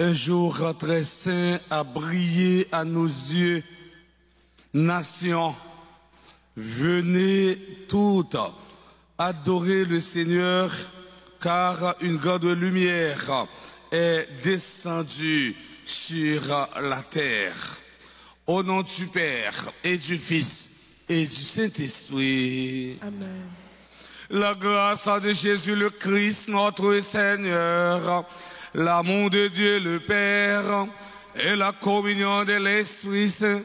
Un jour très saint a brillé à nos yeux. Nations, venez toutes adorer le Seigneur, car une grande lumière est descendue sur la terre. Au nom du Père et du Fils et du Saint-Esprit. Amen. La grâce de Jésus le Christ, notre Seigneur, l'amour de Dieu le Père et la communion de l'Esprit Saint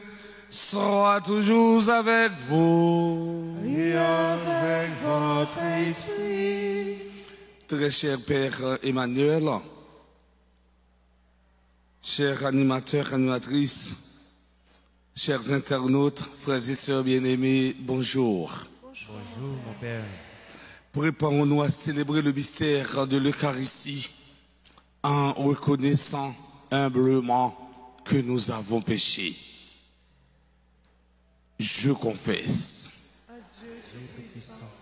soit toujours avec vous. Et avec votre esprit. Très cher Père Emmanuel, chers animateurs, animatrices, chers internautes, frères et sœurs bien-aimés, bonjour. Bonjour mon Père. Préparons-nous à célébrer le mystère de l'Eucharistie en reconnaissant humblement que nous avons péché. Je confesse. Dieu Tout-Puissant,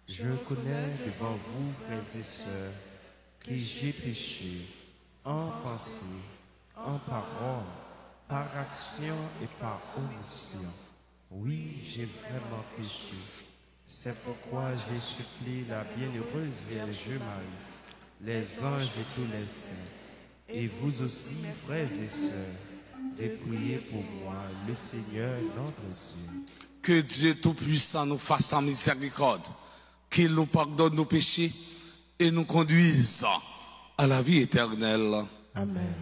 je reconnais devant vous, frères et sœurs, que j'ai péché en pensée, en parole, par action et par omission. Oui, j'ai vraiment péché. C'est pourquoi je supplie la bienheureuse Vierge Marie, les anges et tous les saints, et vous aussi, frères et sœurs, de prier pour moi, le Seigneur notre Dieu. Que Dieu Tout-Puissant nous fasse en miséricorde, qu'il nous pardonne nos péchés et nous conduise à la vie éternelle. Amen.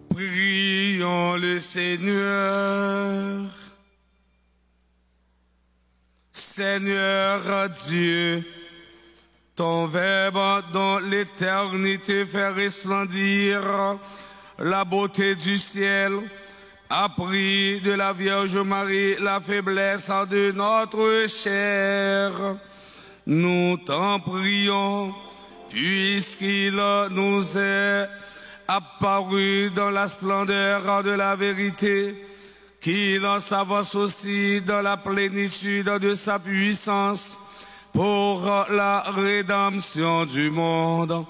Prions le Seigneur. Seigneur Dieu, ton Verbe dans l'éternité fait resplendir la beauté du ciel, a pris de la Vierge Marie la faiblesse de notre chair. Nous t'en prions, puisqu'il nous est apparu dans la splendeur de la vérité, qu'il en s'avance aussi dans la plénitude de sa puissance pour la rédemption du monde.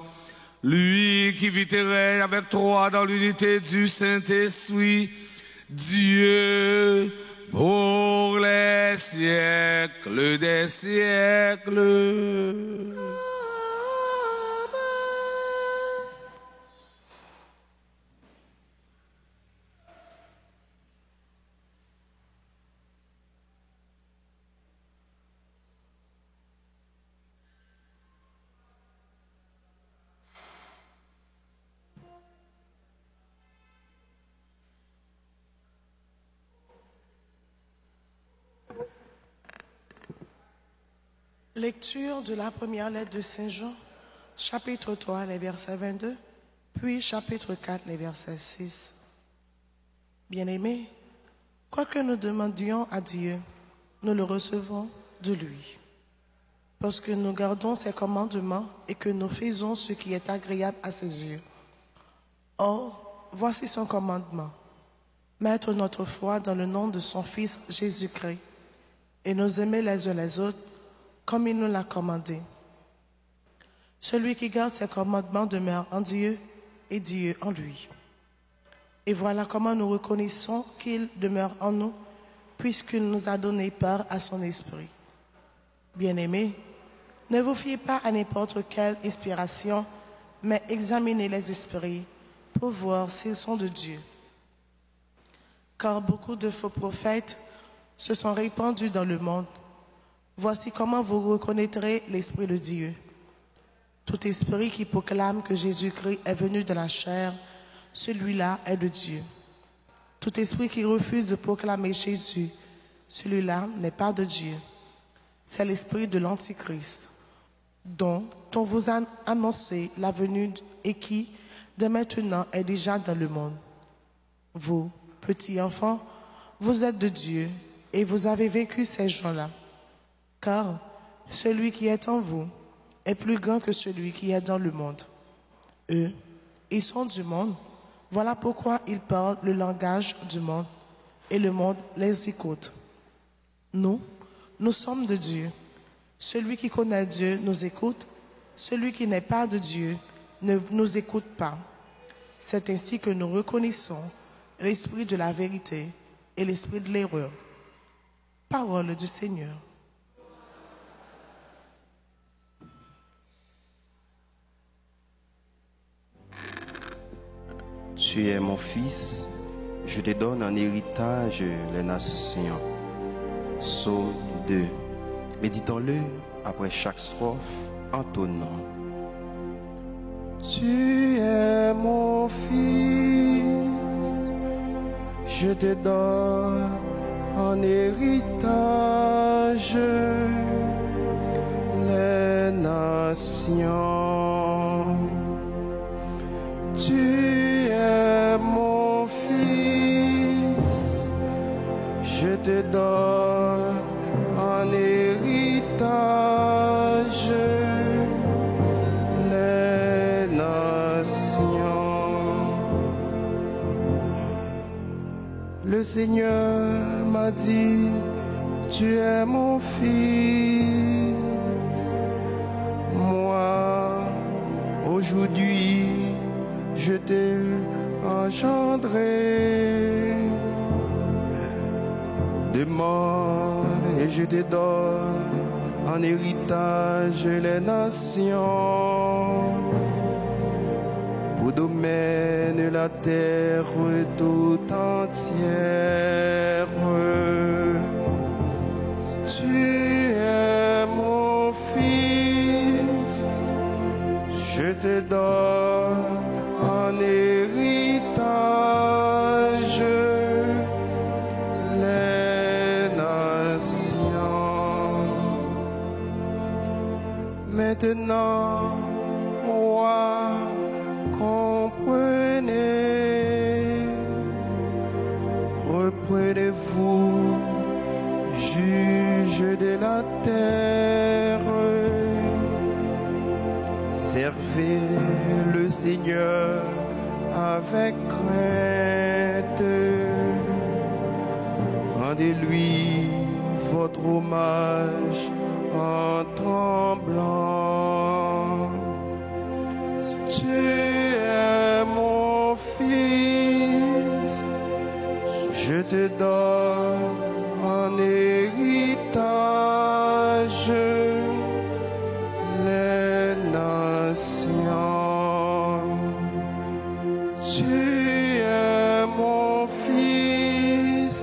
Lui qui vit et règne avec toi dans l'unité du Saint-Esprit, Dieu, pour les siècles des siècles. Lecture de la première lettre de Saint Jean, chapitre 3, les versets 22, puis chapitre 4, les versets 6. Bien-aimés, quoi que nous demandions à Dieu, nous le recevons de lui. Parce que nous gardons ses commandements et que nous faisons ce qui est agréable à ses yeux. Or, voici son commandement, mettre notre foi dans le nom de son Fils Jésus-Christ et nous aimer les uns les autres comme il nous l'a commandé. Celui qui garde ses commandements demeure en Dieu et Dieu en lui. Et voilà comment nous reconnaissons qu'il demeure en nous, puisqu'il nous a donné part à son esprit. Bien-aimés, ne vous fiez pas à n'importe quelle inspiration, mais examinez les esprits pour voir s'ils sont de Dieu. Car beaucoup de faux prophètes se sont répandus dans le monde. Voici comment vous reconnaîtrez l'Esprit de Dieu. Tout esprit qui proclame que Jésus-Christ est venu de la chair, celui-là est de Dieu. Tout esprit qui refuse de proclamer Jésus, celui-là n'est pas de Dieu. C'est l'esprit de l'Antichrist, dont on vous a annoncé la venue et qui, dès maintenant, est déjà dans le monde. Vous, petits enfants, vous êtes de Dieu et vous avez vaincu ces gens-là. Car celui qui est en vous est plus grand que celui qui est dans le monde. Eux, ils sont du monde. Voilà pourquoi ils parlent le langage du monde et le monde les écoute. Nous sommes de Dieu. Celui qui connaît Dieu nous écoute. Celui qui n'est pas de Dieu ne nous écoute pas. C'est ainsi que nous reconnaissons l'esprit de la vérité et l'esprit de l'erreur. Parole du Seigneur. Tu es mon fils, je te donne en héritage les nations. Psaume 2. Méditons-le après chaque strophe en tonnant. Tu es mon fils, je te donne en héritage les nations. Tu es mon fils, je te donne en héritage les nations. Le Seigneur m'a dit, tu es mon fils. Moi, aujourd'hui, je t'ai engendré. Demande et je te donne en héritage les nations. Pour domaine la terre tout entière. Tu es mon fils, je te donne en héritage les nations. Maintenant, roi, comprenez, reprenez-vous, juge de la terre. Servez le Seigneur avec crainte. Rendez-lui votre hommage en tremblant. Tu es mon fils, je te donne en héritage les nations. Tu es mon fils,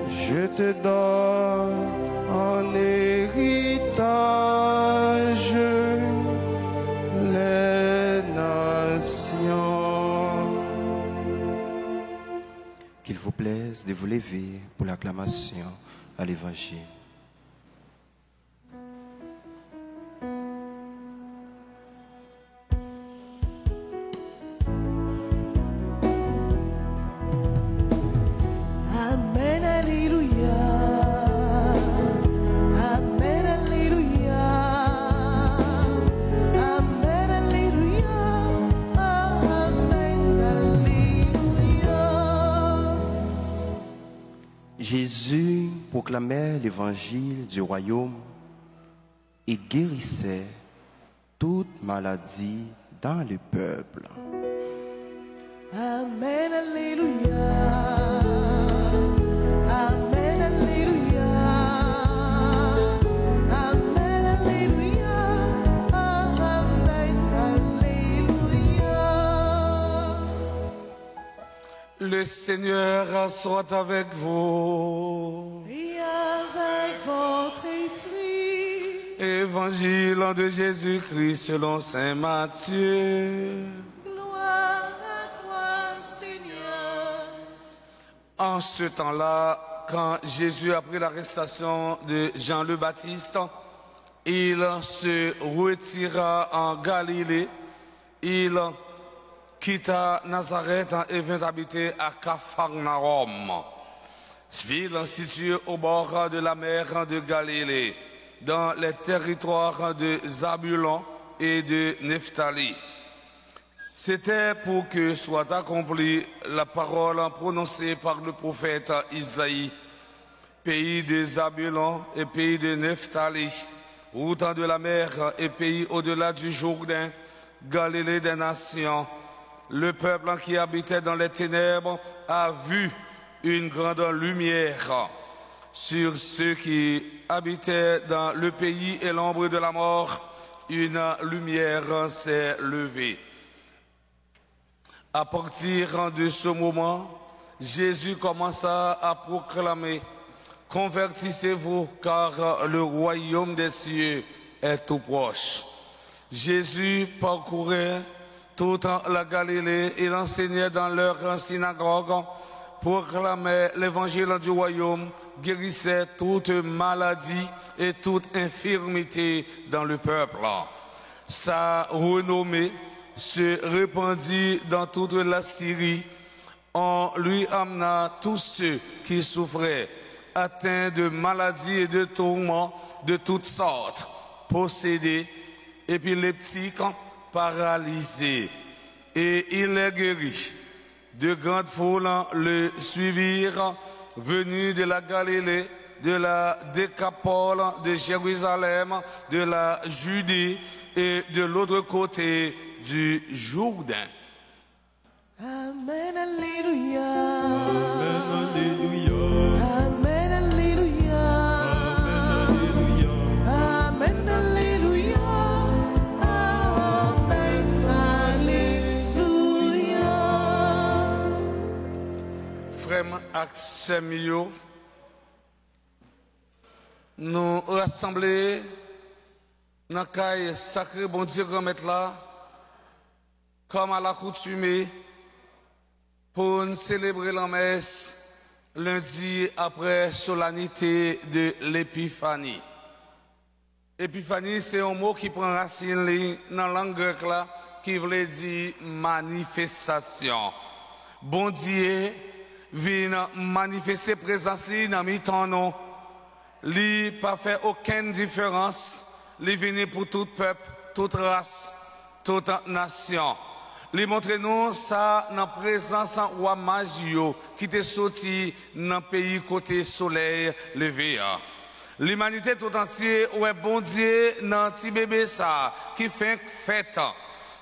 je te donne en héritage les nations. Qu'il vous plaise de vous lever pour l'acclamation à l'Évangile. Amen, alléluia. Amen, alléluia. Amen, alléluia. Amen, alléluia. Jésus proclamait l'évangile du royaume et guérissait toute maladie dans le peuple. Amen, alléluia. Amen, alléluia. Amen, alléluia. Amen, alléluia. Le Seigneur soit avec vous. Et avec votre esprit. Évangile de Jésus-Christ selon saint Matthieu. Gloire à toi, Seigneur. En ce temps-là, quand Jésus a pris l'arrestation de Jean le Baptiste, il se retira en Galilée. Il quitta Nazareth et vint habiter à Capharnaüm, ville située au bord de la mer de Galilée, dans les territoires de Zabulon et de Nephtali. C'était pour que soit accomplie la parole prononcée par le prophète Isaïe. Pays de Zabulon et pays de Nephtali, route de la mer et pays au-delà du Jourdain, Galilée des nations. Le peuple qui habitait dans les ténèbres a vu une grande lumière. Sur ceux qui habitaient dans le pays et l'ombre de la mort, une lumière s'est levée. À partir de ce moment, Jésus commença à proclamer « Convertissez-vous, car le royaume des cieux est tout proche ». Jésus parcourait toute la Galilée, il enseignait dans leur synagogue, proclamait l'évangile du royaume, guérissait toute maladie et toute infirmité dans le peuple. Sa renommée se répandit dans toute la Syrie. On lui amena tous ceux qui souffraient, atteints de maladies et de tourments de toutes sortes, possédés, épileptiques, paralysés, et il les guérit. De grandes foules le suivirent, venus de la Galilée, de la Décapole, de Jérusalem, de la Judée et de l'autre côté du Jourdain. Amen, alléluia. Amen, alléluia. Amen, alléluia. Amen, alléluia. Amen, alléluia. Frères Axemio, nous rassembler dans le caille sacré bon Dieu grand maître là, comme à l'accoutumée, pour nous célébrer la messe lundi après solennité de l'Épiphanie. Épiphanie, c'est un mot qui prend racine dans la langue grecque là, qui veut dire manifestation. Bon Dieu vient manifester présence dans mi-temps non. Li pas fait aucune différence. Li venu pour tout peuple, toute race, toute nation. Li montre nous ça dans présence en roi Magio qui était sorti dans pays côté soleil levé. L'humanité tout entière ouais bon Dieu dans petit bébé ça qui fait fête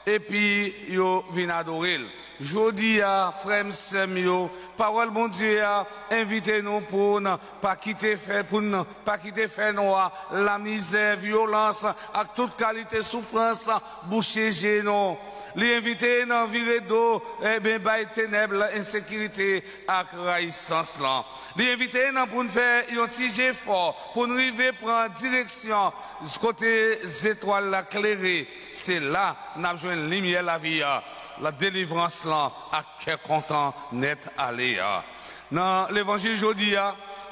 et puis yo vinn adorer. Jodi a frère Semio, parole bon Dieu a invité nous pour ne pas quitter fait pour ne pas quitter fait noir la misère, violence à toute qualité souffrance boucher génon. Les invités dans virée d'eau eh ben bail ténèbres insécurité à raïssance là. Les invités pour nous faire un petit effort pour nous arriver prendre direction côté étoiles la clairée. C'est là n'a besoin de lumière la vie. La délivrance là, à quel content net aller. Dans l'évangile aujourd'hui,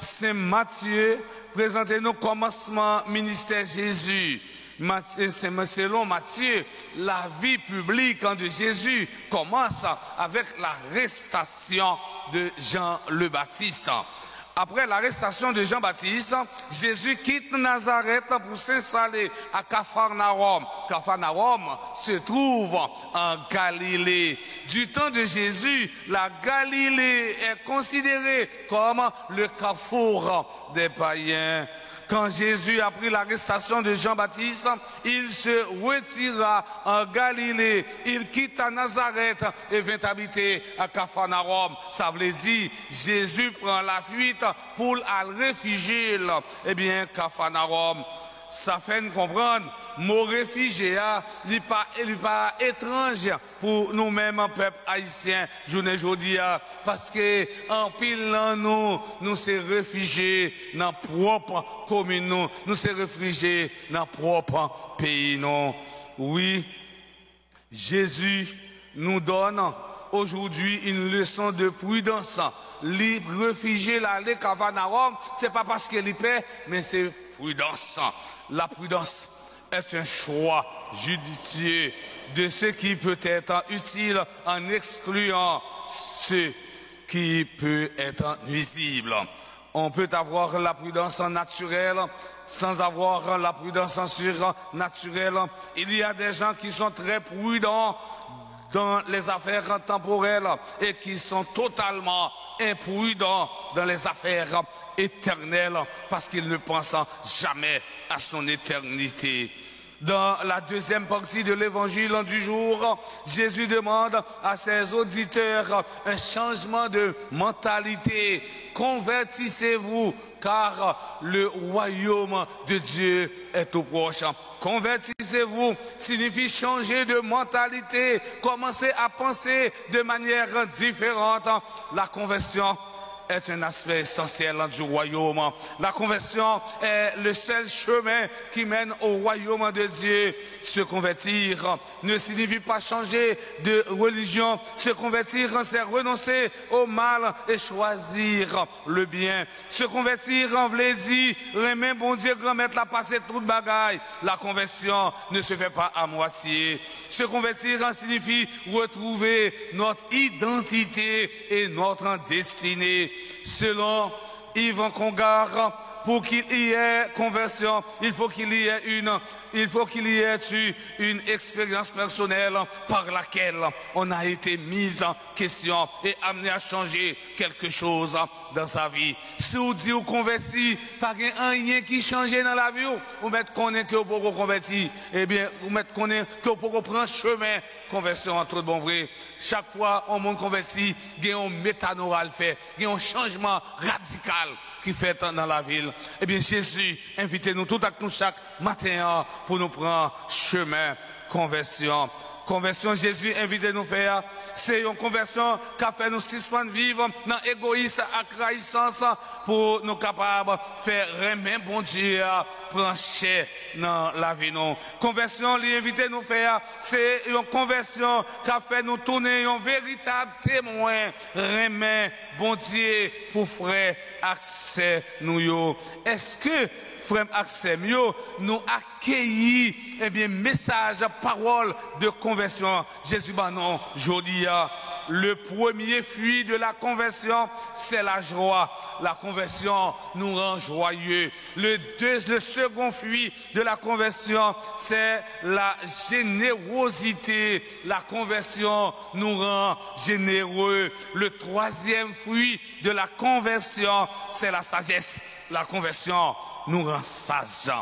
Saint Matthieu présente nos commencements ministère Jésus. Selon Matthieu, la vie publique de Jésus commence avec l'arrestation de Jean le Baptiste. Après l'arrestation de Jean-Baptiste, Jésus quitte Nazareth pour s'installer à Capharnaüm. Capharnaüm se trouve en Galilée. Du temps de Jésus, la Galilée est considérée comme le carrefour des païens. Quand Jésus a pris l'arrestation de Jean-Baptiste, il se retira en Galilée. Il quitta Nazareth et vint habiter à Capharnaüm. Ça veut dire, Jésus prend la fuite pour aller réfugier. Eh bien, Capharnaüm, ça fait nous comprendre, mot réfugié, il n'est pas étrange pour nous-mêmes, peuple haïtien, journée aujourd'hui, parce que en pile nous sommes réfugiés dans propre commune, nous sommes réfugiés dans propre pays, non. Oui, Jésus nous donne aujourd'hui une leçon de prudence. Les réfugiés, l'aller Capharnaüm, c'est pas parce qu'il y paix, mais c'est prudence. La prudence est un choix judicieux de ce qui peut être utile en excluant ce qui peut être nuisible. On peut avoir la prudence naturelle sans avoir la prudence surnaturelle. Il y a des gens qui sont très prudents dans les affaires temporelles et qui sont totalement imprudents dans les affaires éternelles parce qu'ils ne pensent jamais à son éternité. Dans la deuxième partie de l'évangile du jour, Jésus demande à ses auditeurs un changement de mentalité. Convertissez-vous, car le royaume de Dieu est tout proche. Convertissez-vous signifie changer de mentalité, commencer à penser de manière différente. La conversion est un aspect essentiel du royaume. La conversion est le seul chemin qui mène au royaume de Dieu. Se convertir ne signifie pas changer de religion. Se convertir, c'est renoncer au mal et choisir le bien. Se convertir, en veut dire, remet bon Dieu, grand-mère, la passer toute bagaille. La conversion ne se fait pas à moitié. Se convertir signifie retrouver notre identité et notre destinée. Selon Yvan Congar, pour qu'il y ait conversion, il faut qu'il y ait une expérience personnelle par laquelle on a été mis en question et amené à changer quelque chose dans sa vie. Si vous dites vous converti, pas rien qui change dans la vie, vous mettez connaître que vous pouvez convertir, eh bien, vous mettez connaître que vous pouvez prendre chemin. Conversion entre bon vrai. Chaque fois on monde converti, il y a un métanoïa fait, il y a un changement radical qui fait dans la ville. Eh bien, Jésus, invitez-nous tout à nous chaque matin pour nous prendre chemin conversion. Conversion, Jésus invite nous faire, c'est une conversion qui a fait nous suspendre vivre dans l'égoïsme et la trahissance pour nous capables de faire remet bon Dieu, prendre chair dans la vie. Conversion, l'invite nous faire, c'est une conversion qui a fait nous tourner un véritable témoin, remet bon Dieu pour frère accès nous. Est-ce que frère Axem, nous accueillir, eh bien, message, parole de conversion. Jésus, non, jodi, le premier fruit de la conversion, c'est la joie. La conversion nous rend joyeux. Le second fruit de la conversion, c'est la générosité. La conversion nous rend généreux. Le troisième fruit de la conversion, c'est la sagesse. La conversion nous rend sages.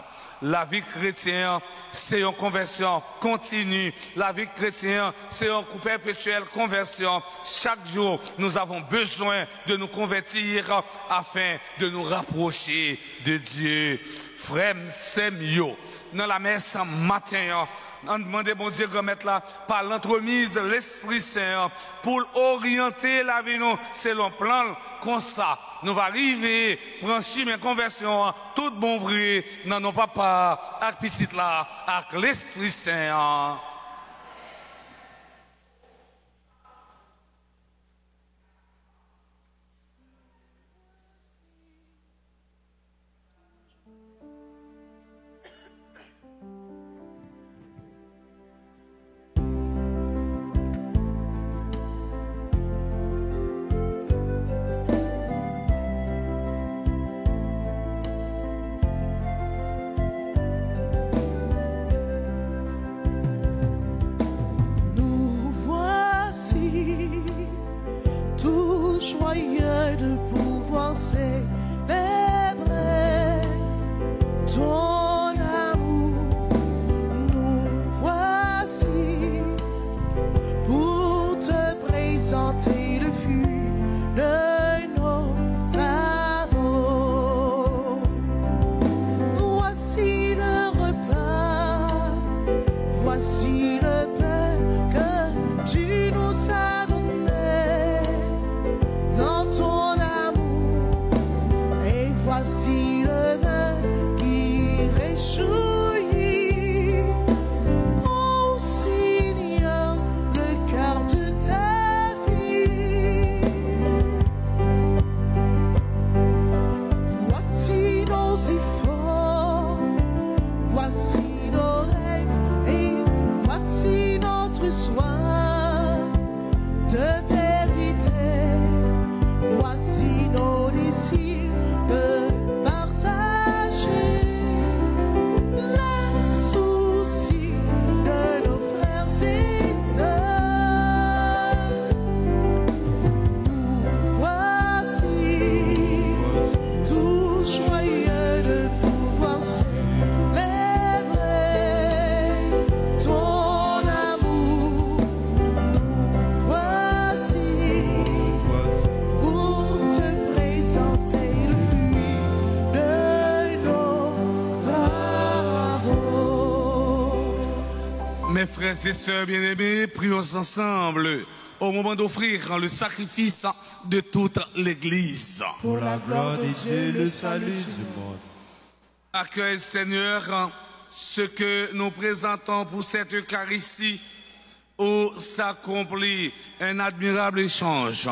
La vie chrétienne, c'est une conversion continue. La vie chrétienne, c'est une perpétuelle conversion. Chaque jour, nous avons besoin de nous convertir afin de nous rapprocher de Dieu. Frère, c'est mieux. Dans la messe matin, on demande bon Dieu de mettre là par l'entremise de l'Esprit Saint pour orienter la vie nous selon plan comme ça. Nous va arriver, prendre chemin conversion, tout bon vrai, dans nos papas, avec petit là, avec l'Esprit Saint. Joyeux de pouvoir célébrer présenter le fruit de nos travaux. Voici le repas, voici le pain que tu nous as donné dans ton amour, et voici le vin qui réjouit. Oh Seigneur, le cœur de ta vie. Voici nos efforts, voici nos rêves, et voici notre soin de vérité. Voici nos désirs de partager les soucis de nos frères et sœurs. Voici tout joyeux de pouvoir célébrer ton amour. Nous voici pour te présenter le fruit de nos travaux. Mes frères et sœurs bien-aimés, prions ensemble au moment d'offrir le sacrifice de toute l'Église. Pour la gloire de Dieu, le salut du monde. Accueille, Seigneur, ce que nous présentons pour cette Eucharistie où s'accomplit un admirable échange.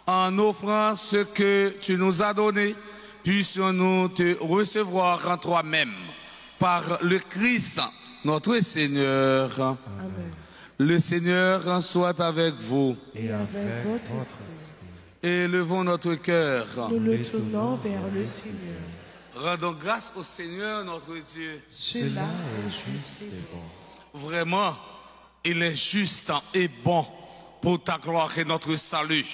En offrant ce que tu nous as donné, puissions-nous te recevoir en toi-même par le Christ, notre Seigneur. Amen. Le Seigneur soit avec vous. Et avec votre esprit, Élevons notre cœur. nous le tournons vers le Seigneur. Rendons grâce au Seigneur notre Dieu. Cela est juste et bon. Vraiment, il est juste et bon pour ta gloire et notre salut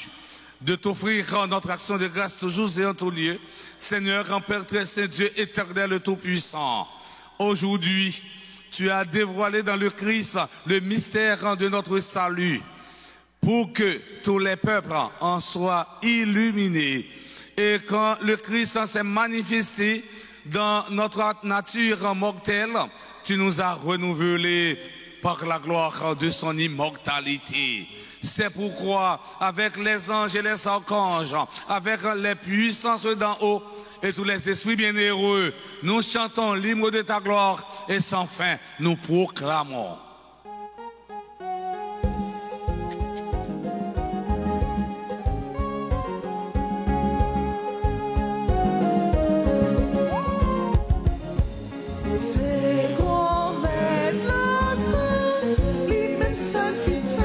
de t'offrir notre action de grâce toujours et en tout lieu. Seigneur, en Père très saint, Dieu éternel tout-puissant, aujourd'hui, tu as dévoilé dans le Christ le mystère de notre salut pour que tous les peuples en soient illuminés. Et quand le Christ s'est manifesté dans notre nature mortelle, tu nous as renouvelés par la gloire de son immortalité. C'est pourquoi, avec les anges et les archanges, avec les puissances d'en haut et tous les esprits bienheureux, nous chantons l'hymne de ta gloire et sans fin nous proclamons. C'est comme la saint, les mêmes saints qui saint,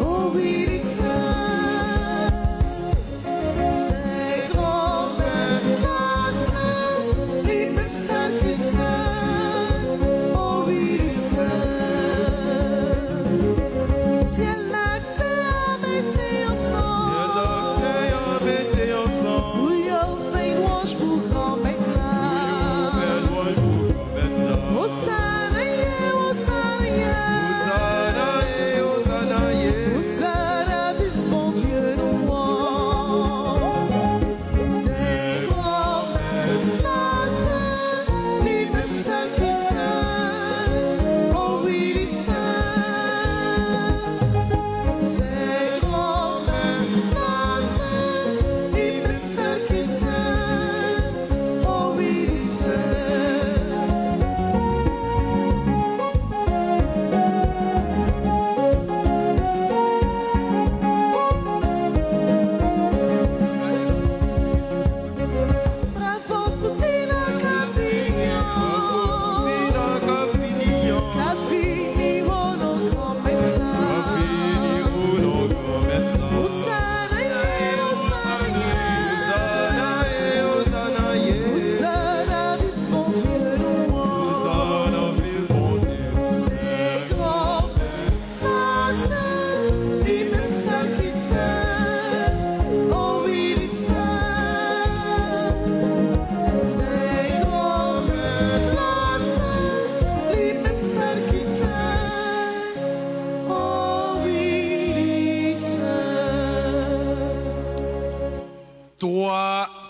oh oui les saints. C'est comme la saint, les mêmes saints qui saint, oh oui les saints.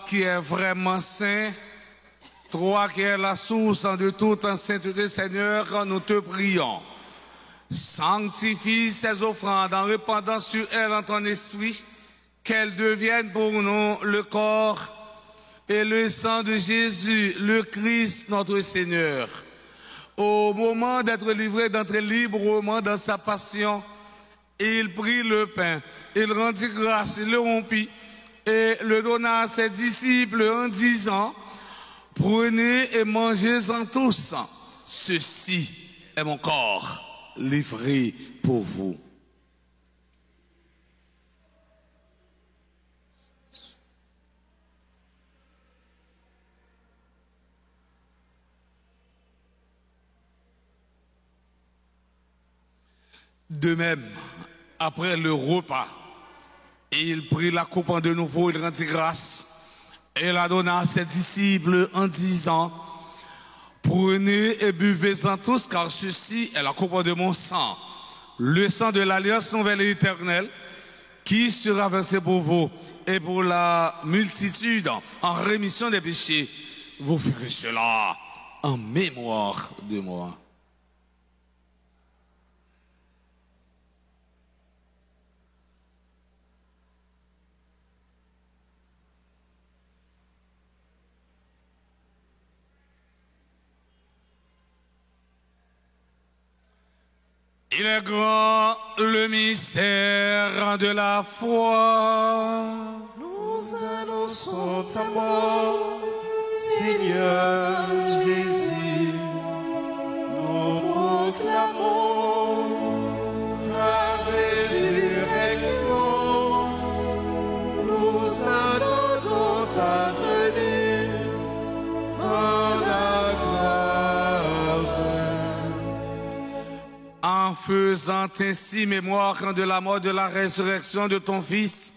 qui est vraiment saint, toi qui es la source de toute sainteté, Seigneur, nous te prions. Sanctifie ces offrandes en répandant sur elles en ton esprit, qu'elles deviennent pour nous le corps et le sang de Jésus, le Christ, notre Seigneur. Au moment d'être livré, d'entrer librement dans sa passion, il prit le pain, il rendit grâce, il le rompit et le donna à ses disciples en disant, prenez et mangez-en tous, ceci est mon corps livré pour vous. De même, après le repas, il prit la coupe de nouveau, il rendit grâce et la donna à ses disciples en disant, prenez et buvez-en tous, car ceci est la coupe de mon sang, le sang de l'alliance nouvelle et éternelle, qui sera versé pour vous et pour la multitude en rémission des péchés. Vous ferez cela en mémoire de moi. Il est grand le mystère de la foi. Nous annonçons ta mort, Seigneur Jésus. Nous proclamons ta résurrection. Nous attendons ta venue en la gloire. En faisant ainsi mémoire de la mort, de la résurrection de ton Fils,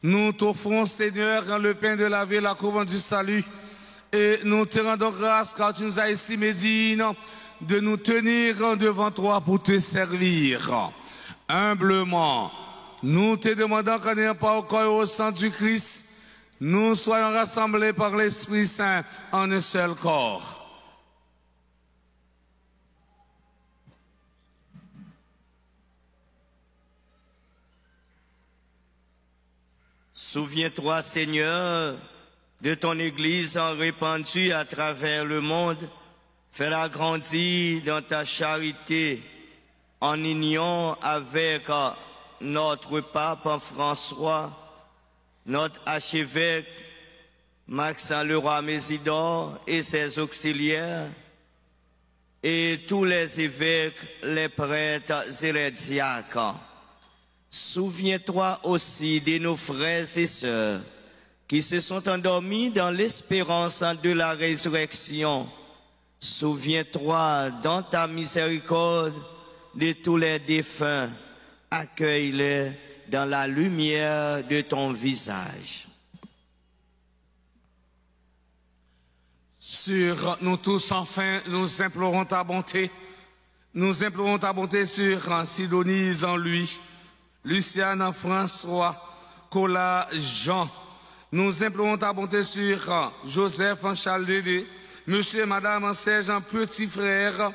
nous t'offrons, Seigneur, le pain de la vie, la couronne du salut, et nous te rendons grâce car tu nous as estimé dignes de nous tenir devant toi pour te servir. Humblement, nous te demandons qu'en n'ayant pas au corps et au sang du Christ, nous soyons rassemblés par l'Esprit Saint en un seul corps. Souviens-toi, Seigneur, de ton Église en répandue à travers le monde. Fais-la grandir dans ta charité, en union avec notre pape François, notre archevêque Maxent Leroy Mésidor et ses auxiliaires, et tous les évêques, les prêtres et les diacres. Souviens-toi aussi de nos frères et sœurs qui se sont endormis dans l'espérance de la résurrection. Souviens-toi dans ta miséricorde de tous les défunts. Accueille-les dans la lumière de ton visage. Sur nous tous, enfin, nous implorons ta bonté. Nous implorons ta bonté sur Sidonie en lui, Luciane François, Cola Jean. Nous implorons ta bonté sur Joseph Charles Dédé, Monsieur et Madame Serge Petit Frère,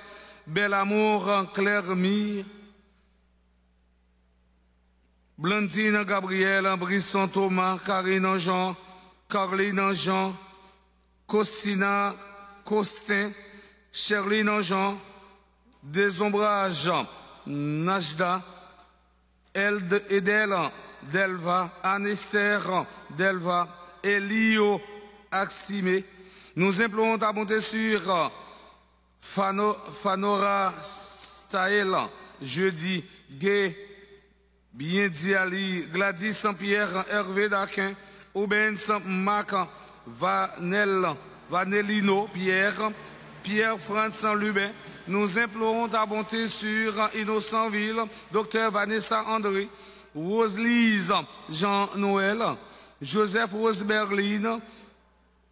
Bel Amour Claire Mire, Blandine Gabriel, Brisson Thomas, Karine Jean, Caroline Jean, Costina Costin, Sherline Jean, Désombrage Najda, Edel Delva, Anne-Esther Delva, Elio Aximé. Nous implorons ta bonté sur Fanora Staël, Jeudi, Gay, Bien Diali, Gladys Saint-Pierre, Hervé Daquin, Aubin Saint-Marc, Vanellino Pierre, Pierre-François Lubin. Nous implorons ta bonté sur Innocent-Ville, Dr Vanessa André, Rose-Lise Jean-Noël, Joseph Rose Berline,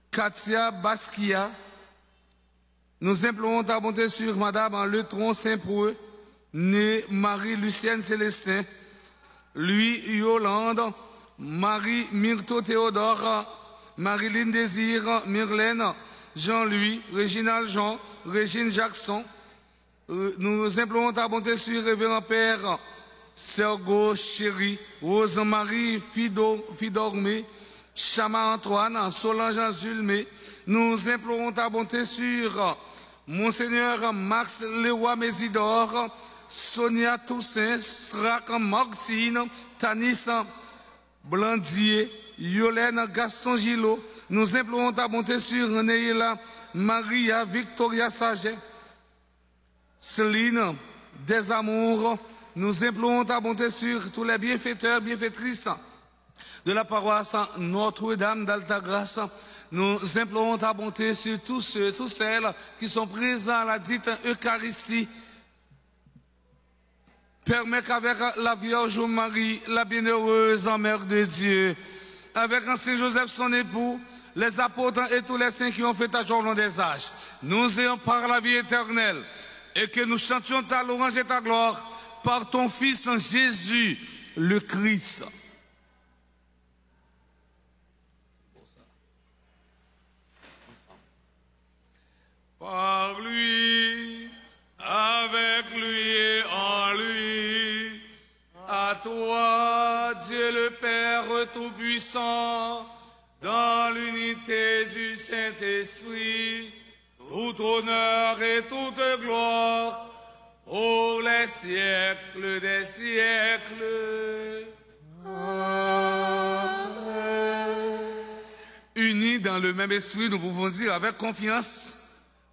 Katia Basquiat. Nous implorons ta bonté sur Madame Letron Saint-Preux, née Marie-Lucienne Célestin, Louis Yolande, Marie Myrto Théodore, Marilyn Désir, Myrlène, Jean-Louis, Réginald Jean, Régine Jackson. Nous implorons ta bonté sur Révérend Père Sergo Chéri, Rose-Marie Fidormé, Chama Antoine, Solange Azulmé. Nous implorons ta bonté sur Monseigneur Max Leroy Mésidor, Sonia Toussaint, Strac Martine, Tanis Blandier, Yolène Gaston Gillot. Nous implorons ta bonté sur Neila Maria Victoria Saget, Céline Desamours. Nous implorons ta bonté sur tous les bienfaiteurs, bienfaitrices de la paroisse Notre-Dame d'Altagrace. Nous implorons ta bonté sur tous ceux, toutes celles qui sont présents à la dite Eucharistie. Permets qu'avec la Vierge Marie, la bienheureuse Mère de Dieu, avec Saint Joseph son époux, les apôtres et tous les saints qui ont fait ta journée des âges, nous ayons par la vie éternelle et que nous chantions ta louange et ta gloire par ton Fils Jésus, le Christ. Par lui, avec lui et en lui, à toi, Dieu le Père Tout-Puissant, dans l'unité du Saint-Esprit, tout honneur et toute gloire, pour les siècles des siècles. Amen. Unis dans le même esprit, nous pouvons dire avec confiance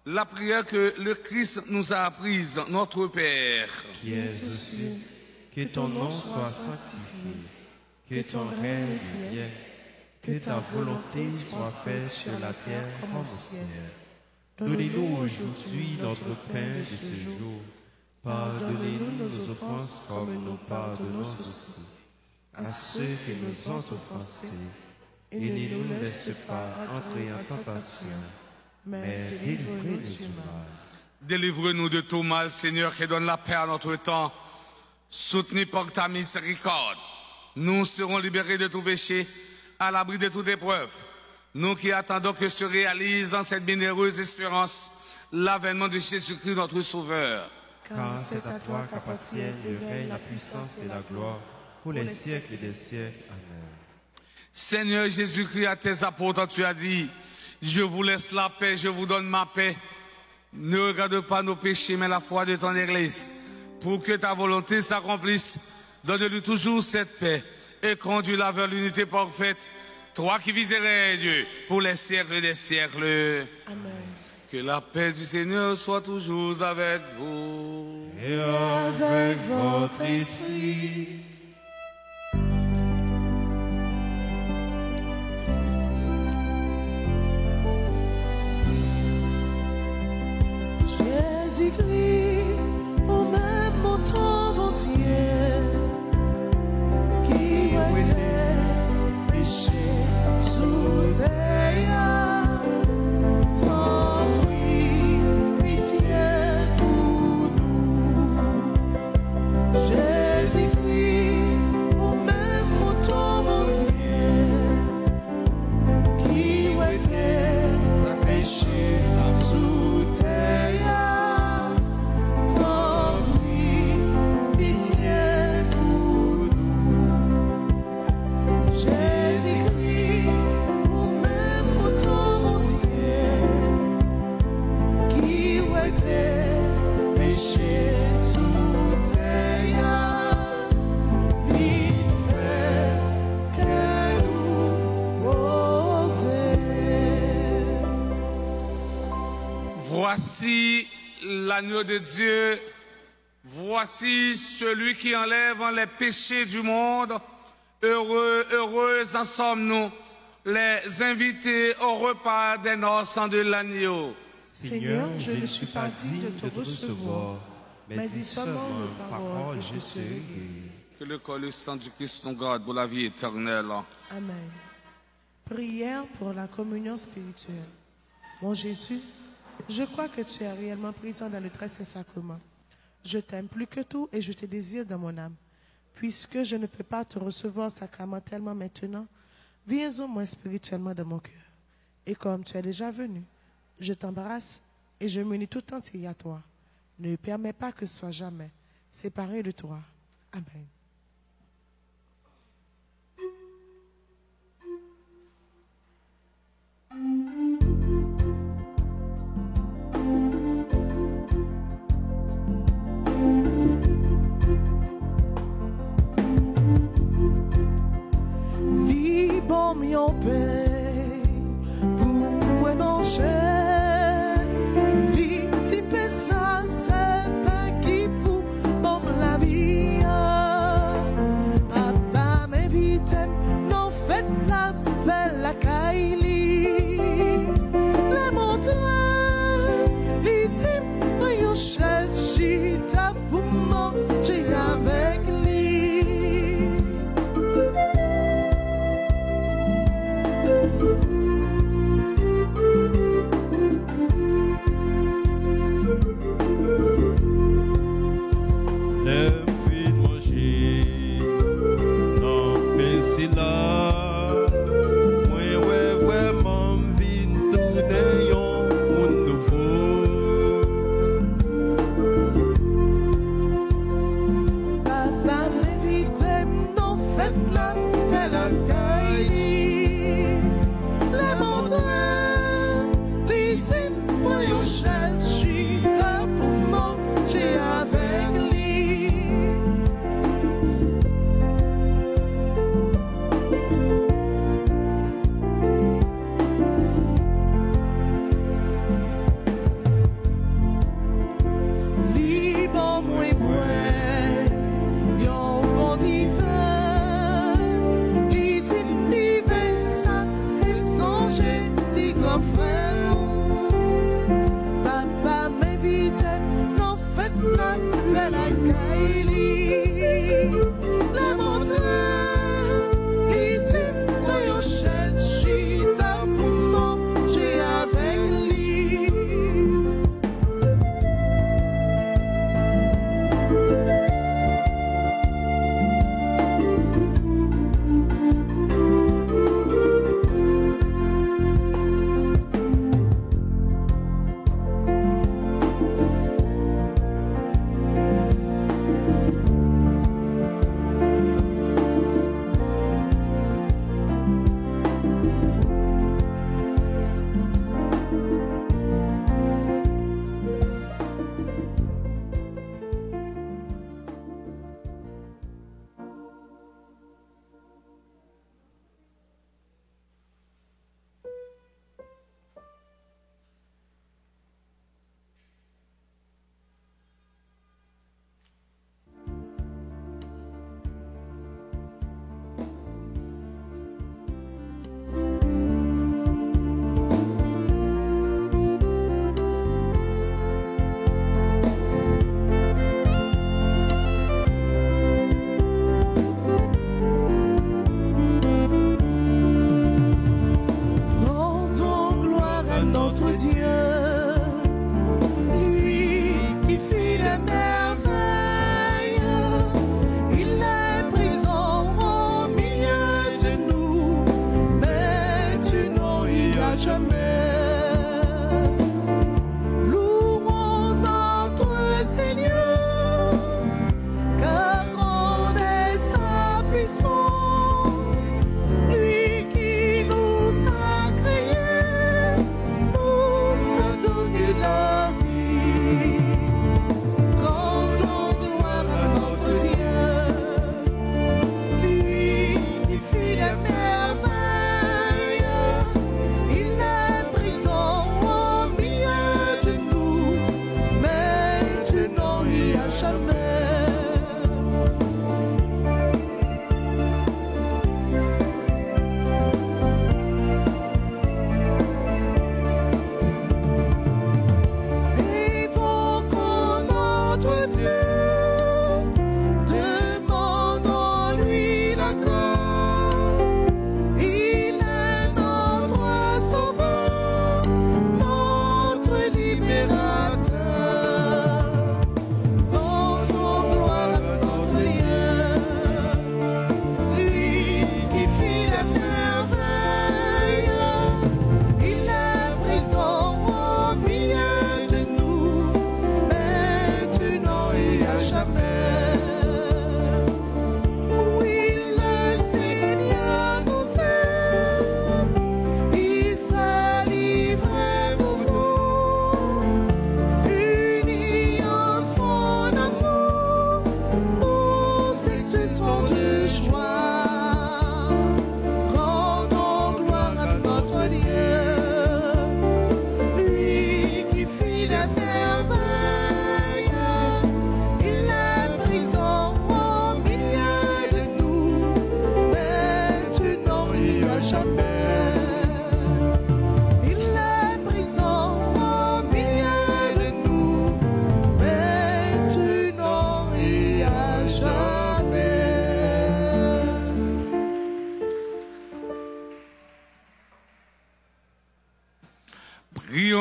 la prière que le Christ nous a apprise, notre Père. Qui es aux cieux, que ton nom soit sanctifié, que ton règne vienne, que ta volonté soit faite sur la terre comme au ciel. Donnez-nous aujourd'hui notre pain de ce jour. Pardonnez-nous nos offenses comme nous pardonnons aussi à ceux qui nous ont offensés. Et ne nous laisse pas entrer en tentation, mais délivrez-nous du mal. Délivre-nous de tout mal, Seigneur, qui donne la paix à notre temps. Soutenu par ta miséricorde, nous serons libérés de tout péché, à l'abri de toute épreuve. Nous qui attendons que se réalise dans cette bienheureuse espérance l'avènement de Jésus-Christ, notre Sauveur. Car c'est à toi qu'appartiennent le règne, la puissance et la gloire pour les siècles des siècles. Amen. Seigneur Jésus-Christ, à tes apôtres, tu as dit, je vous laisse la paix, je vous donne ma paix. Ne regarde pas nos péchés, mais la foi de ton Église. Pour que ta volonté s'accomplisse, donne-lui toujours cette paix et conduis-la vers l'unité parfaite. Toi qui vis et règnes, Dieu, pour les siècles des siècles. Amen. Que la paix du Seigneur soit toujours avec vous. Et avec votre esprit. Jésus-Christ, au même montant entier, qui était péché sous terre, t'en prie, pitié pour nous. Jésus-Christ, au même montant entier, qui était péché sous terre. Voici l'agneau de Dieu, voici celui qui enlève les péchés du monde. Heureux, heureuses en sommes-nous, les invités au repas des noces de l'agneau. Seigneur, je ne suis pas digne de te recevoir, mais dis seulement une parole et je serai guéri. Que le corps et le sang du Christ nous garde pour la vie éternelle. Amen. Prière pour la communion spirituelle. Mon Jésus, je crois que tu es réellement présent dans le très saint sacrement. Je t'aime plus que tout et je te désire dans mon âme. Puisque je ne peux pas te recevoir sacramentellement maintenant, Viens au moins spirituellement dans mon cœur. Et comme tu es déjà venu, je t'embrasse et je m'unis tout entier à toi. Ne permets pas que je sois jamais séparé de toi. Amen. Libre mon paix pour moi manger. L'intime ça c'est pas qui pour bon la vie. Papa m'invite, non faites la belle la caille. Les montrer, l'intime voyons chercher ta pour manger avec lui. Divin,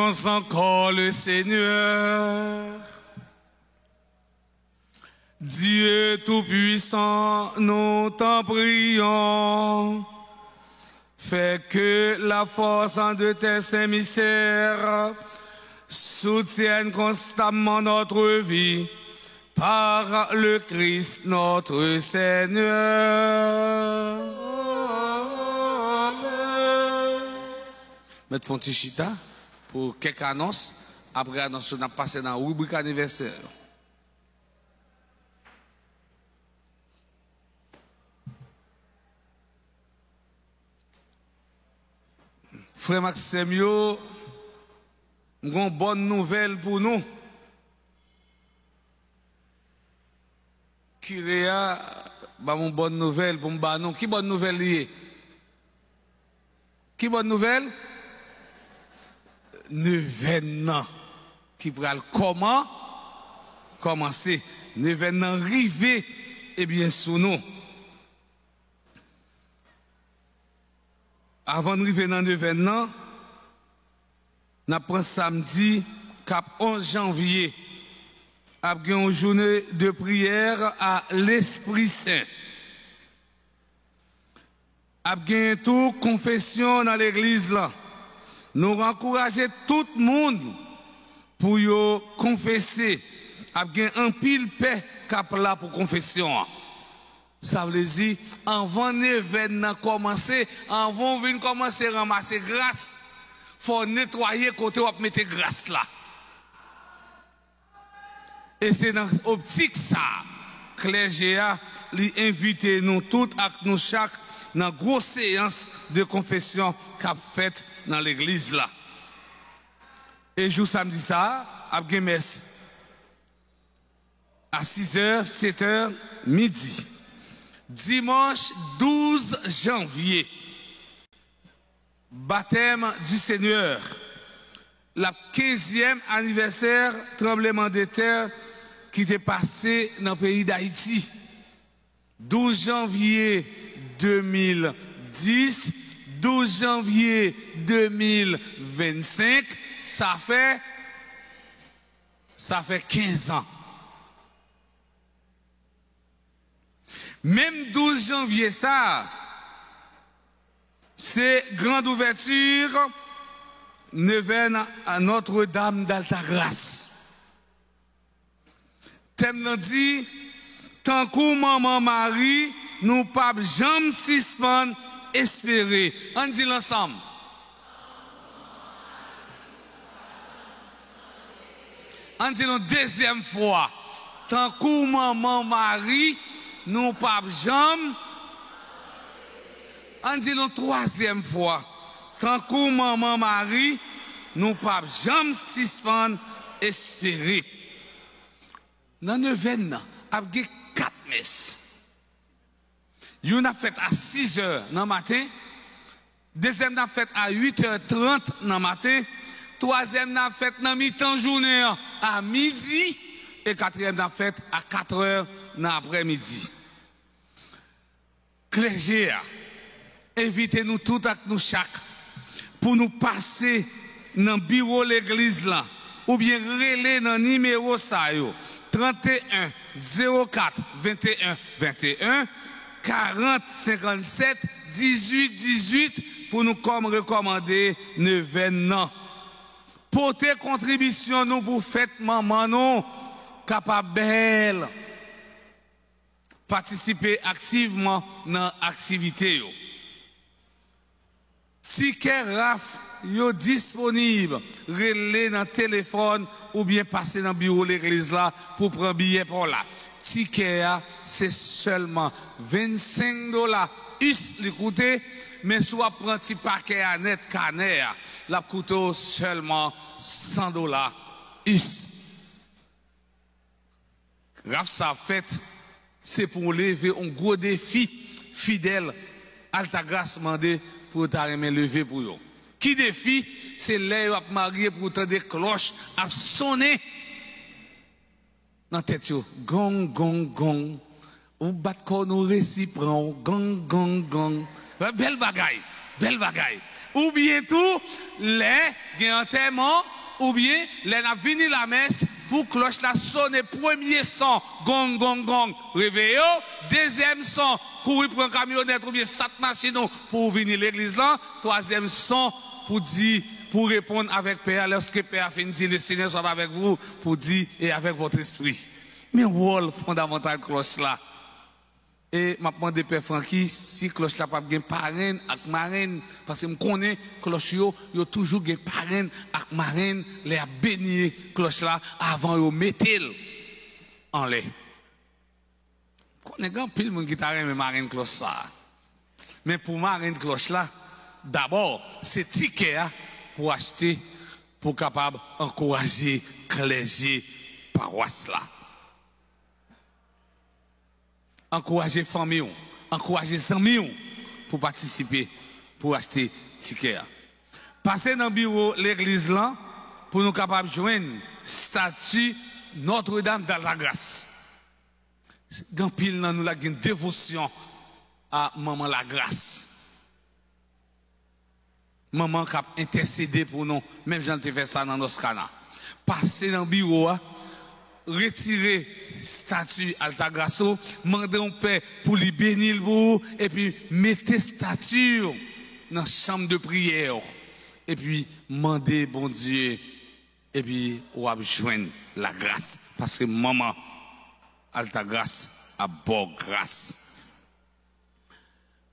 Prions encore le Seigneur. Dieu Tout-Puissant, nous t'en prions. Fais que la force de tes saints mystères soutienne constamment notre vie par le Christ notre Seigneur. Mettez Fontichita pour quelques annonces. Après annonce, on a passé dans la rubrique anniversaire. Frère Maxime, yo, une bonne nouvelle pour nous. Kyria, bah une bonne nouvelle pour nous. Non, qui bonne nouvelle liée? Qui bonne nouvelle? Neuvaine qui pral comment commencer? Neuvaine arriver et bien sous nous. Avant d'arriver dans l'événement, nous prenons samedi, cap 11 janvier, après une journée de prière à l'Esprit Saint. Après tout, confession dans l'église là. Nous encourageons tout le monde pour y confesser. Après un pile paix cap là pour confession. Ça veut dire, avant l'événement commencer, avant de commencer à ramasser grâce, il faut nettoyer côté où on mettre grâce là. Et c'est dans l'optique ça, clergé a invité nous tous à nous chaque dans une grosse séance de confession qu'a faite dans l'église là. Et jour samedi ça, après messe à 6h, 7h, midi. Dimanche 12 janvier, baptême du Seigneur, la 15e anniversaire tremblement de terre qui était passé dans le pays d'Haïti. 12 janvier 2010, 12 janvier 2025, ça fait 15 ans. Même 12 janvier, ça, c'est grande ouverture, neuvaine à Notre-Dame d'Altagrace. Thème nous dit, tant que maman Marie, nous pas jamais suspendre, espérer. On dit l'ensemble. On dit une deuxième fois, tant que maman Marie, nous pas jamais. On dit une troisième fois. Tant que maman Marie, nous pas jamais suspendre, espérer. Dans le neuvaine, il y a 4 messes. Une a fait à 6h dans le matin. Deuxième a fait à 8h30 dans le matin. Troisième a fait dans mi-temps journée à midi. Et quatrième a fait à 4h dans l'après-midi. Clergé, invitez-nous tous à nous chaque pour nous passer dans le bureau de l'église là, ou bien relais dans le numéro ça yo, 31 04 21 21 40 57 18 18 pour nous comme recommander l'événement. Porter contribution nous pour fête maman non capable belle. Participer activement dans l'activité. Ticket RAF yo disponible, relais dans le téléphone ou bien passer dans le bureau de l'église là pour prendre billet pour là. Ticket c'est seulement $25 l'écouter, mais soit prendre un petit paquet à net canet, la coûte seulement $100 US. RAF ça fait c'est pour lever un gros défi fidèle. Altagrace mandé pour t'arrêter lever pour eux. Qui défi? C'est l'air à marier pour entendre des cloches à sonner. Dans la tête, gong, gong, gong. Ou bat nous réciprons, gong, gong, gong. Belle bagaille, belle bagaille. Ou bientôt, les enterrements ou bien, les n'a venu la messe, pour cloche la sonne, premier son, gong, gong, gong, réveillez, deuxième son, courir pour un camionnette, ou bien 7 machines pour venir l'église là, troisième son, pour dire, pour répondre avec Père, lorsque Père a fini de dire, le Seigneur soit avec vous, pour dire, et avec votre esprit. Mais rôle fondamental cloche là. Et m'a demandé Père Francky si cloche là pas gen parrain ak marraine parce que me connais cloche yo toujours gen parrain ak marraine les a béni cloche là avant yo mettel en l'air. Connais grand pile monde qui t'a remet marraine cloche ça. Mais pour marraine cloche là d'abord c'est ticket pour acheter pour capable encourager clergé paroisse là. Encourager famille, encourager amis pour participer, pour acheter ticket. Passer dans le bureau l'église là pour nous capables de joindre statue Notre-Dame de la Grâce. Grand pile nous la une dévotion à maman la grâce. Maman qui a intercédé pour nous, même j'en ai fait ça dans nos canaux. Passer dans le bureau, retirer statue Altagrasso, mandez un père pour lui bénir vous, et puis mettez statue dans la chambre de prière, et puis mandez bon Dieu, et puis on va joindre la grâce, parce que maman Altagrace a bonne grâce.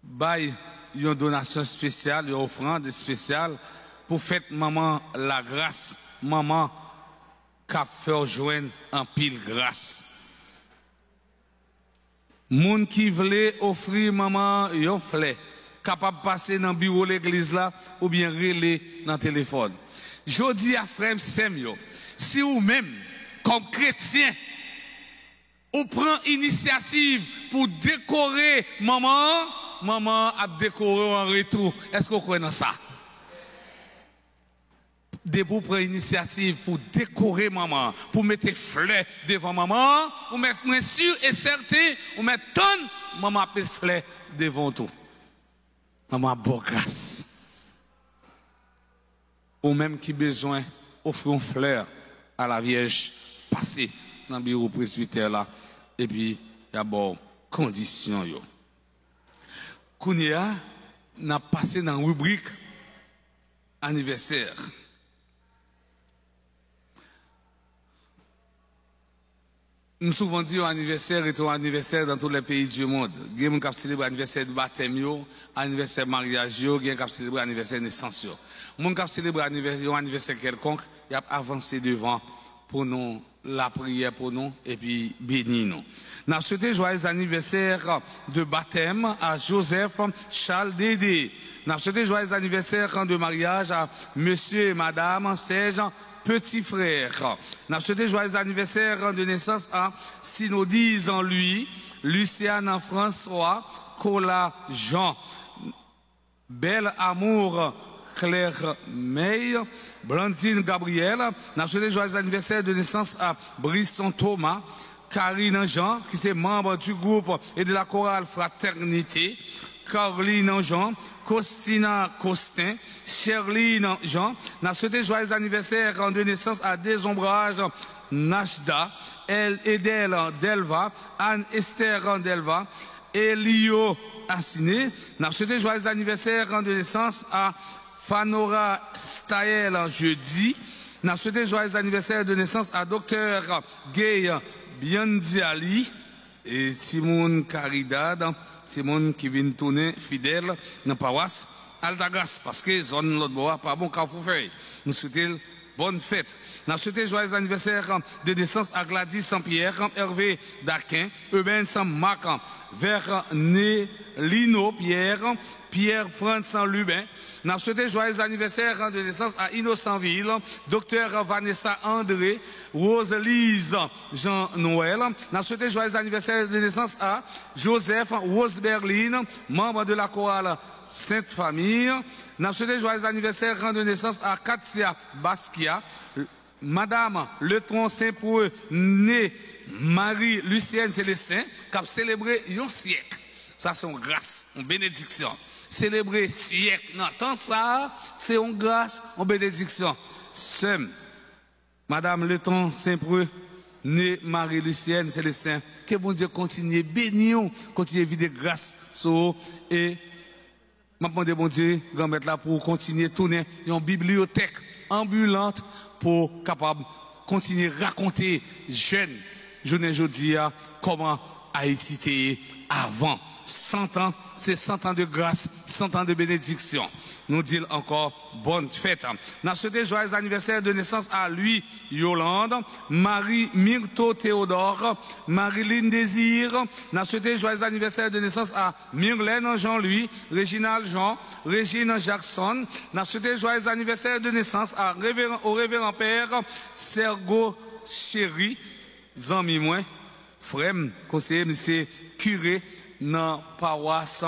Bail une donation spéciale, une offrande spéciale pour fête maman la grâce, maman qu'a fait joindre en pile grâce. Moun qui voulait offrir maman yon fleur, capable de passer dans le bureau de l'église là, ou bien relais dans le téléphone. Je dis à frère Semyo, si vous même, comme chrétien, ou prend initiative pour décorer maman, maman a décoré en retour. Est-ce que vous croyez dans ça? Vous prenez initiative pour décorer maman, pour mettre fleurs devant maman, ou mettre sûr et certain, ou mettre tonne, maman a fleurs devant tout. Maman a bonne grâce. Ou même qui besoin offrir une fleur à la Vierge passée dans le bureau presbytère là, et puis il y a bon condition yo. Kounia n'a passé dans la rubrique anniversaire. Nous souvent dit anniversaire est un anniversaire dans tous les pays du monde. Il y a des qui célèbrent l'anniversaire du baptême, anniversaire mariage, il y a des qui célèbrent l'anniversaire de naissance. Les gens qui célèbrent l'anniversaire quelconque, ils ont avancé devant pour nous, la prière pour nous, et puis bénir nous. Nous avons souhaité joyeux anniversaire de baptême à Joseph Charles Dédé. Nous avons souhaité joyeux anniversaire de mariage à monsieur et madame Serge petit frère. Nous avons souhaité joyeux anniversaire de naissance à Synodise en lui, Luciane François, Cola Jean, Belle Amour, Claire May, Blandine Gabriel. Nous avons souhaité joyeux anniversaire de naissance à Brisson Thomas, Karine Jean, qui est membre du groupe et de la chorale Fraternité, Caroline Jean, Costina Costin, Sherline Jean. Nous avons souhaité joyeux anniversaire de naissance à Désombrage Nashda, Edel Delva, Anne-Esther Delva, Elio Assiné. Nous avons souhaité joyeux anniversaire de naissance à Fanora Staël jeudi. Nous avons souhaité joyeux anniversaire de naissance à Dr Gay Biandiali et Simone Caridad. C'est monde qui vient tourner fidèle dans la paroisse Altagrace parce que zone l'autre bois pas bon quand vous faites. Nous souhaitons bonne fête. Nous souhaitons joyeux anniversaire de naissance à Gladys Saint-Pierre, Hervé Daquin, Euben Saint-Marc, Verné Lino Pierre, Pierre France Lubin. Nous souhaitons joyeux anniversaire de naissance à Innocentville, Docteur Vanessa André, Rose-Lise Jean-Noël. Nous souhaitons joyeux anniversaire de naissance à Joseph Rose Berlin, membre de la chorale Sainte Famille. Nous souhaitons joyeux anniversaire de naissance à Katia Basquiat, Madame Letron Saint-Preux, née Marie-Lucienne Célestin, qui a célébré un siècle. Ça, c'est une grâce, une bénédiction. Célébrer siècle. Non, tant ça, c'est une grâce, une bénédiction. Sem, Madame Le Temps Saint-Preux, née Marie-Lucienne Célestin, que bon Dieu continue bénir, continue vider grâce sur et m'a demandé bon Dieu, grand-mère là pour continuer tourner une bibliothèque ambulante pour capable continuer raconter jeunes journée aujourd'hui comment Haïti était avant 100 ans, c'est 100 ans de grâce, 100 ans de bénédiction. Nous disons encore bonne fête. Nous souhaitons joyeux anniversaire de naissance à lui, Yolande, Marie Myrto Théodore, Marilyn Désir. Nous souhaitons joyeux anniversaire de naissance à Myrlène Jean-Louis, Réginald Jean, Régine Jackson. Nous souhaitons joyeux anniversaire de naissance au révérend père Sergo Chéri, Zami Moins, frère, conseiller, monsieur curé, dans la paroisse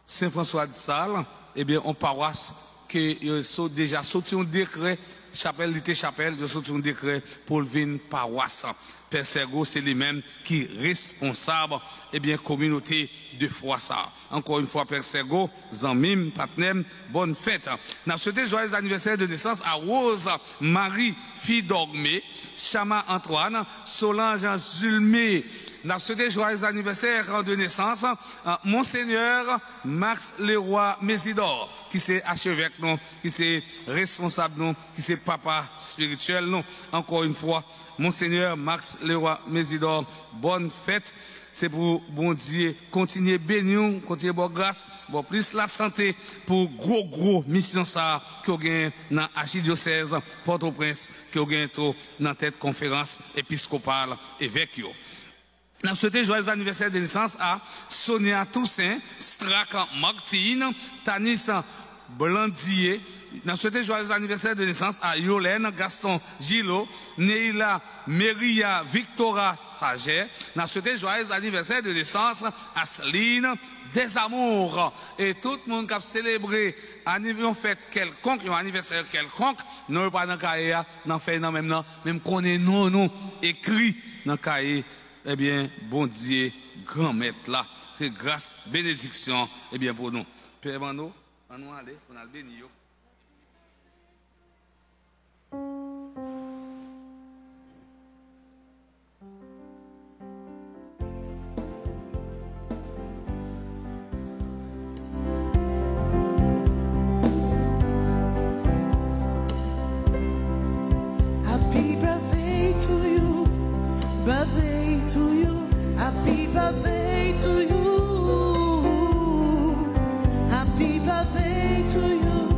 Saint-François de Sales. Eh bien, on paroisse que sont déjà sorti un décret, chapelle, ils sorti un décret pour venir paroisse. Père Sergo, c'est lui-même qui est responsable, eh bien, communauté de foi ça. Encore une fois, Père Sergo, Zanmim, Patnem, bonne fête. Nous souhaitons joyeux anniversaire de naissance à Rose Marie, fille d'Ormé, Chama Antoine, Solange Zulmé. Nous souhaitons joyeux anniversaire de naissance à Monseigneur Max Leroy Mésidor, qui c'est archevêque, nous, qui c'est responsable, nous, qui c'est papa spirituel, nous. Encore une fois, Monseigneur Max Leroy Mésidor, bonne fête. C'est pour, bon Dieu, continuer bénir, continuer bonne grâce, bon plus la santé pour gros mission ça, qu'on gagne dans l'archidiocèse Port-au-Prince, qu'on gagne dans la tête conférence épiscopale évêque. Nous souhaitons joyeux anniversaire de naissance à Sonia Toussaint, Strack Martine, Tanis Blandier. Nous souhaitons joyeux anniversaire de naissance à Yolène Gaston Gillot, Neila Meria Victoria Sager. Nous souhaitons joyeux anniversaire de naissance à Céline Desamours. Et tout le monde qui a célébré un fête quelconque, un anniversaire quelconque, nous pas dans le cahier, nous faisons même qu'on est non écrit dans le cahier. Eh bien, bon Dieu, grand maître là, c'est grâce, bénédiction, eh bien, pour nous. Père Mano, on nous aller, on a le béni. Happy birthday to you, birthday to you, happy birthday to you, happy birthday to you,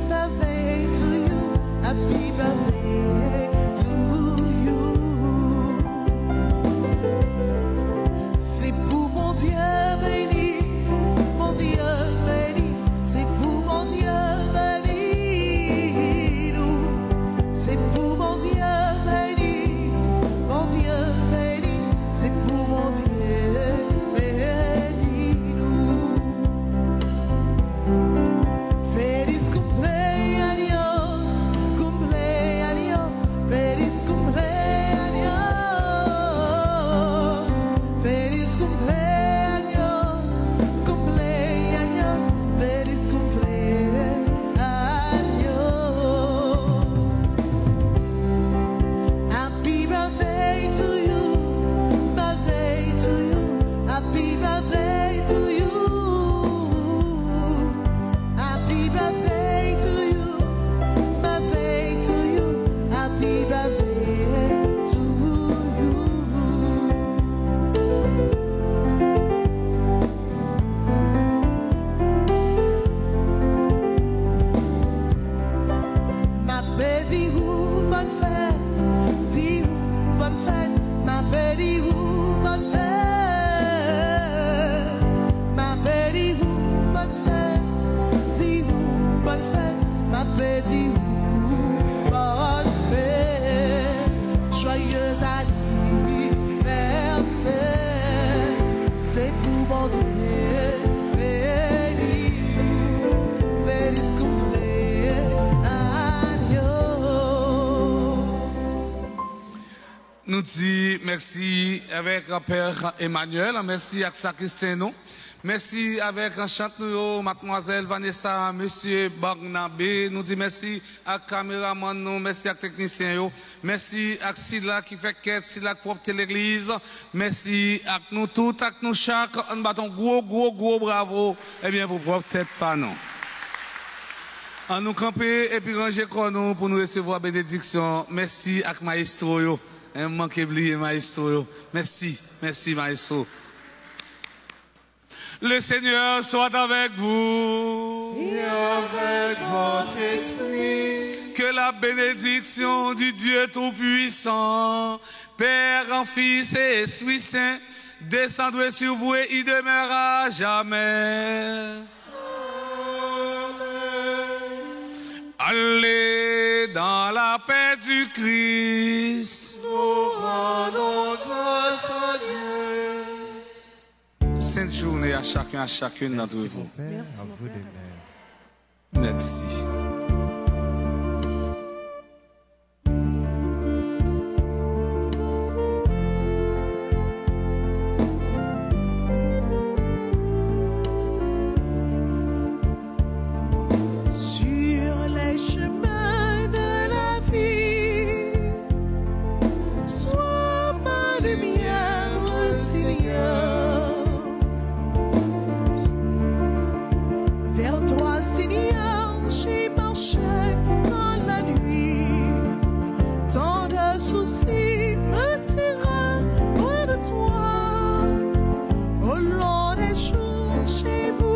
birthday to you, happy birthday to you. C'est pour mon Dieu béni, mon Dieu béni, c'est pour mon Dieu béni, nous, c'est pour mon Dieu béni, mon Dieu béni, c'est pour mon Dieu béni, nous. Feliz cumpleaños, cumpleaños, feliz cumpleaños, feliz cumpleaños, cumpleaños, feliz cumpleaños. Happy birthday to you, birthday to you, happy birthday to you, happy birthday to you, birthday to you, happy birthday to you. Ma petite roue, bonne fête, dis bonne fête, ma petite roue, bonne fête, ma petite roue, bonne fête, dis bonne fête, ma petite roue, bonne fête, joyeux anniversaire, c'est pour mon Dieu béni, feliz cumpleaños. Nous disons merci avec Père Emmanuel, merci à Christiano, Merci avec enchantement, mademoiselle Vanessa, monsieur Barnabé. Nous disons merci à caméraman, nous, merci à technicien, yo. Merci à Silla qui fait quête, Silla qui propre l'église. Merci à nous tous, à nous chaque. On bat un gros bravo. Eh bien, pour propre tête pas non. On nous camper et puis ranger nous pour nous recevoir bénédiction. Merci à maestro, yo. Un manque oublié, maestro, yo. Merci maestro. Le Seigneur soit avec vous. Et avec votre esprit. Que la bénédiction du Dieu Tout-Puissant, Père, en Fils et Esprit Saint, descendra sur vous et y demeurera jamais. Amen. Allez dans la paix du Christ. Nous rendons grâce à Dieu. Sainte journée à chacun, à chacune d'entre vous. Père, à vous de même. Merci. Sur les chemins de la vie, sois ma lumière, Seigneur. Vers toi, Seigneur, j'ai marché dans la nuit. Tant de soucis me tirent loin de toi. Au long des jours, j'ai voulu